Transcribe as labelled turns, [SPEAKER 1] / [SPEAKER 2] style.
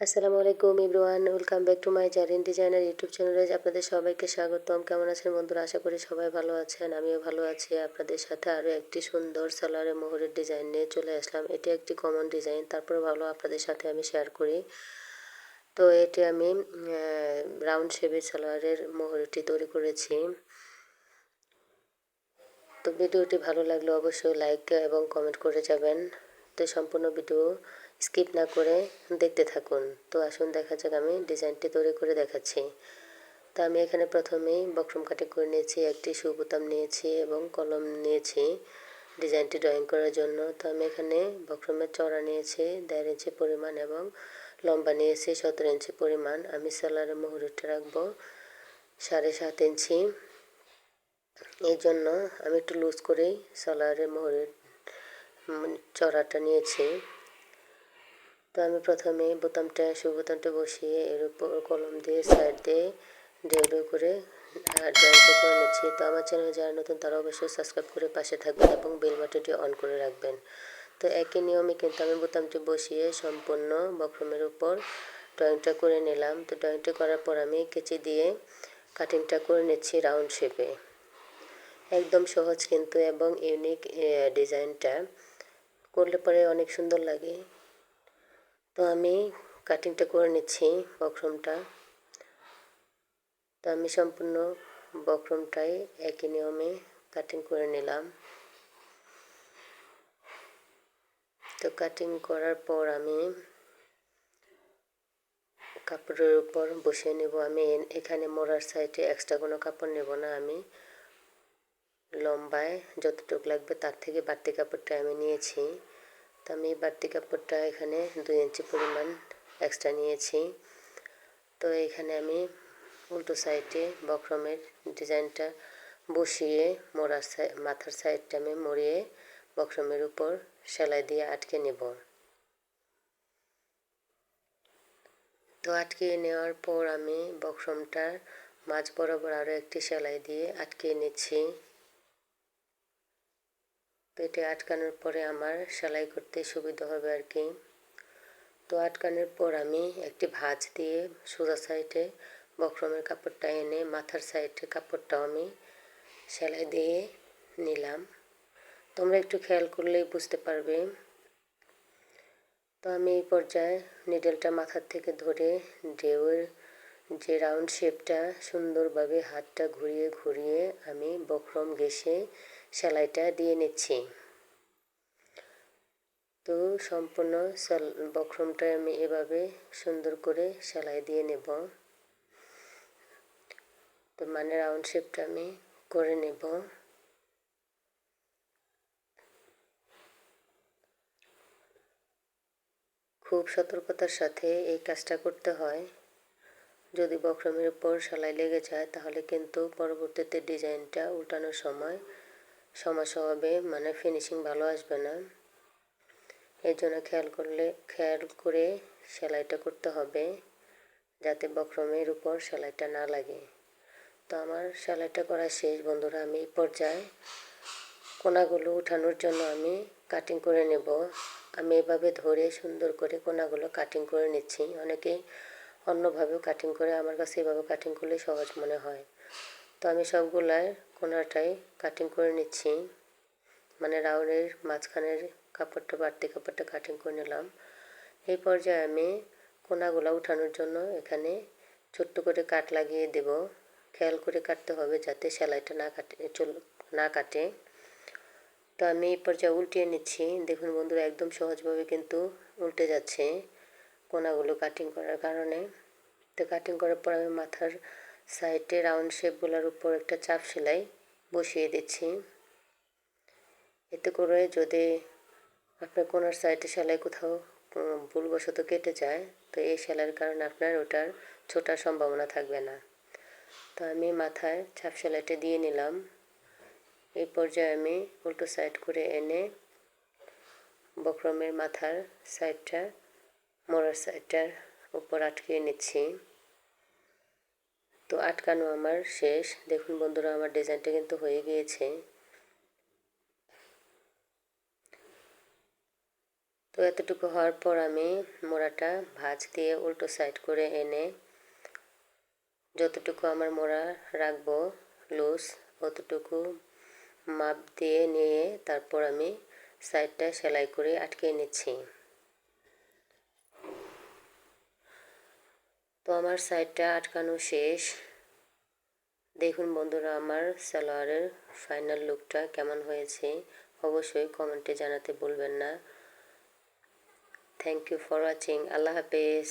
[SPEAKER 1] আসসালামু আলাইকুম everyone, welcome back to my Zarin designer YouTube চ্যানেলে আপনাদের সবাইকে স্বাগতম। কেমন আছেন বন্ধুরা? আশা করি সবাই ভালো আছেন, আমিও ভালো আছি। আপনাদের সাথে আরও একটি সুন্দর সালোয়ারের মোহরের ডিজাইন নিয়ে চলে আসলাম। এটি একটি কমন ডিজাইন, তারপরে ভালো আপনাদের সাথে আমি শেয়ার করি। তো এটি আমি রাউন্ড শেপের সালোয়ারের মোহরটি তৈরি করেছি। তো ভিডিওটি ভালো লাগলে অবশ্যই লাইক এবং কমেন্ট করে যাবেন। তো সম্পূর্ণ ভিডিও স্কিপ না করে দেখতে থাকুন। তো আসুন দেখা যাক, আমি ডিজাইনটি তৈরি করে দেখাচ্ছি। তো আমি এখানে প্রথমেই বক্রম কাটিং করে নিয়েছি, একটি শু বোতাম নিয়েছি এবং কলম নিয়েছি ডিজাইনটি ড্রয়িং করার জন্য। তো আমি এখানে বক্রমের চওড়া নিয়েছি 1.5 ইঞ্চি পরিমাণ এবং লম্বা নিয়েছি 17 ইঞ্চি পরিমাণ। আমি সেলারের মুহুরিটা রাখবো 7.5 ইঞ্চি। এই জন্য আমি একটু লুজ করেই সালোয়ারের মোহরের চড়াটা নিয়েছি। তো আমি প্রথমে শু বোতামটা বসিয়ে এর উপর কলম দিয়ে সাইড দিয়ে ডেউডো করে ড্রয়িংটা করে নিচ্ছি। তো আমার চ্যানেলে যারা নতুন তারা অবশ্যই সাবস্ক্রাইব করে পাশে থাকবেন এবং বেল বাটনটি অন করে রাখবেন। তো একই নিয়মে কিন্তু আমি বোতামটি বসিয়ে সম্পূর্ণ বক্রমের উপর ড্রয়িংটা করে নিলাম। তো ড্রয়িংটা করার পর আমি কেচি দিয়ে কাটিংটা করে নিচ্ছি রাউন্ড শেপে। একদম সহজ কিন্তু এবং ইউনিক ডিজাইনটা করলে পরে অনেক সুন্দর লাগে। তো আমি কাটিংটা করে নিচ্ছি বক্রমটা। তো আমি সম্পূর্ণ বক্রমটাই একই নিয়মে কাটিং করে নিলাম। তো কাটিং করার পর আমি কাপড়ের উপর বসিয়ে নেব। আমি এখানে মোড়ার সাইডে এক্সট্রা কোনো কাপড় নেব না। আমি লম্বায় যতটুকু লাগবে তার থেকে বাড়তি কাপড়টা আমি নিয়েছি। তো আমি বাড়তি কাপড়টা এখানে 2 ইঞ্চি পরিমাণ এক্সট্রা নিয়েছি। তো এখানে আমি উল্টো সাইডে বক্রমের ডিজাইনটা বসিয়ে মাথার সাইডটা আমি মুড়িয়ে বক্রমের উপর সেলাই দিয়ে আটকে নেব। তো আটকে নেওয়ার পর আমি বক্রমটার মাঝ বরাবর আরও একটি সেলাই দিয়ে আটকে নিচ্ছি। তো এটা আটকানোর পরে আমার সেলাই করতে সুবিধা হবে আর কি। তো আটকানোর পর আমি একটি ভাঁজ দিয়ে সোজা সাইডে বক্রমের কাপড়টা এনে মাথার সাইডে কাপড়টাও আমি সেলাই দিয়ে নিলাম। তোমরা একটু খেয়াল করলেই বুঝতে পারবে। তো আমি এই পর্যায়ে নিডেলটা মাথার থেকে ধরে ঢেউয়ের যে রাউন্ড শেপটা সুন্দরভাবে হাতটা ঘুরিয়ে ঘুরিয়ে আমি বক্রম ঘেঁষে সেলাইটা দিয়ে নিচ্ছি। তো সম্পূর্ণ বক্রমটা আমি এভাবে সুন্দর করে সেলাই দিয়ে নেব। তো মানে রাউন্ড শেপটা আমি করে নেব। খুব সতর্কতার সাথে এই কাজটা করতে হয়। যদি বক্রমের উপর সেলাই লেগে যায় তাহলে কিন্তু পরবর্তীতে ডিজাইনটা উল্টানোর সময় সমস্যা হবে, মানে ফিনিশিং ভালো আসবে না। এই জন্য খেয়াল করে সেলাইটা করতে হবে যাতে বক্রমের উপর সেলাইটা না লাগে। তো আমার সেলাইটা করা শেষ বন্ধুরা। আমি এই পর্যায়ে কোনাগুলো উঠানোর জন্য আমি কাটিং করে নেব। আমি এভাবে ধরে সুন্দর করে কোনাগুলো কাটিং করে নিচ্ছি। অনেকেই অন্যভাবেও কাটিং করে, আমার কাছে এভাবে কাটিং করলে সহজ মনে হয়। তো আমি সবগুলাই কোনাটাই কাটিং করে নিচ্ছি, মানে রাউন্ডের মাঝখানের কাপড়টা বাড়তি কাপড়টা কাটিং করে নিলাম। এই পর্যায়ে আমি কোনাগুলো উঠানোর জন্য এখানে ছোট্ট করে কাট লাগিয়ে দেব। খেয়াল করে কাটতে হবে যাতে সেলাইটা না কাটে। তো আমি এই পর্যায়ে উল্টিয়ে নিচ্ছি। দেখুন বন্ধুরা, একদম সহজভাবে কিন্তু উল্টে যাচ্ছে কোনাগুলো কাটিং করার কারণে। তো কাটিং করার পর আমি মাথার সাইডে রাউন্ড শেপগুলোর উপর একটা চাপ সেলাই বসিয়ে দিচ্ছি। এতে করে যদি আপনার কোনার সাইডে সেলাই কোথাও ভুলবশত কেটে যায় তো এই সেলাইয়ের কারণে আপনার ওটার ছোটার সম্ভাবনা থাকবে না। তো আমি মাথায় চাপ সেলাইটা দিয়ে নিলাম। এই পর্যায়ে আমি উল্টো সাইড করে এনে বক্রমের মাথার সাইডটা মোড়ার সাইডটার উপর আটকিয়ে নিচ্ছি। তো আটকানো আমার শেষ। দেখুন বন্ধুরা, আমার ডিজাইনটা কিন্তু হয়ে গিয়েছে। তো এতটুকু হওয়ার পর আমি মোড়াটা ভাঁজ দিয়ে উল্টো সাইড করে এনে যতটুকু আমার মোড়া রাখবো লুজ অতটুকু মাপ দিয়ে নিয়ে তারপর আমি সাইডটা সেলাই করে আটকে নিচ্ছি। তো আমার সাইডটা আটকানো শেষ। দেখুন বন্ধুরা, আমার সালোয়ারের ফাইনাল লুকটা কেমন হয়েছে অবশ্যই কমেন্টে জানাতে ভুলবেন না। Thank you for watching. আল্লাহ হাফেজ।